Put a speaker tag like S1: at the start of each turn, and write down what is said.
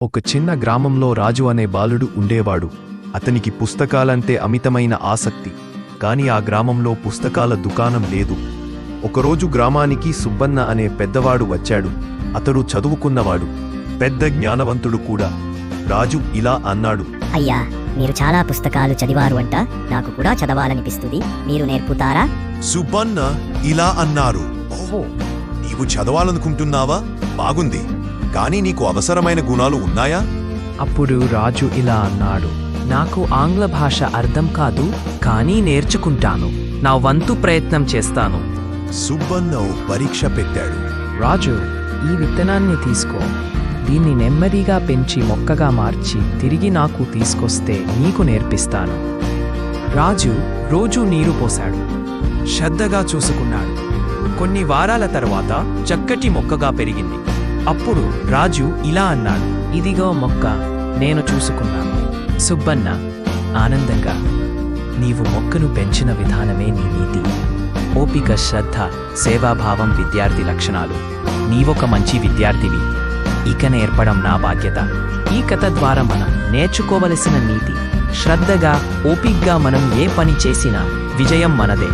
S1: ఒక చిన్న గ్రామంలో రాజు అనే బాలుడు ఉండేవాడు. అతనికి పుస్తకాలంటే అమితమైన ఆసక్తి. కాని ఆ గ్రామంలో పుస్తకాల దుకాణం లేదు. ఒకరోజు గ్రామానికి సుబ్బన్న అనే పెద్దవాడు వచ్చాడు. అతడు చదువుకున్నవాడు, పెద్ద జ్ఞానవంతుడు కూడా. రాజు ఇలా అన్నాడు,
S2: అయ్యా, మీరు చాలా పుస్తకాలు చదివారు అంట. నాకు కూడా చదవాలనిపిస్తుంది. మీరు నేర్పుతారా?
S3: సుబ్బన్న ఇలా అన్నారు. ఓహో, నీవు చదవాలనుకుంటున్నావా? బాగుంది. కానీ నీకు అవసరమైన గుణాలు ఉన్నాయా?
S4: అప్పుడు రాజు ఇలా అన్నాడు, నాకు ఆంగ్ల భాష అర్థం కాదు, కానీ నేర్చుకుంటాను. నా వంతు ప్రయత్నం చేస్తాను.
S3: సుబ్బన్న ఓ పరీక్ష పెట్టాడు.
S4: రాజు, ఈ విత్తనాన్ని తీసుకో. దీన్ని నెమ్మదిగా పెంచి మొక్కగా మార్చి తిరిగి నాకు తీసుకొస్తే నీకు నేర్పిస్తాను. రాజు రోజూ నీరు పోశాడు, శ్రద్ధగా చూసుకున్నాడు. కొన్ని వారాల తర్వాత చక్కటి మొక్కగా పెరిగింది. అప్పుడు రాజు ఇలా అన్నాడు, ఇదిగో మొక్క, నేను చూసుకున్నాను. సుబ్బన్న ఆనందంగా, నీవు మొక్కను పెంచిన విధానమే నీ నీతి. ఓపిక, శ్రద్ధ, సేవాభావం విద్యార్థి లక్షణాలు. నీవొక మంచి విద్యార్థివి. ఇక నేర్పడం నా బాధ్యత. ఈ కథ ద్వారా మనం నేర్చుకోవలసిన నీతి, శ్రద్ధగా, ఓపిగ్గా మనం ఏ పని చేసినా విజయం మనదే.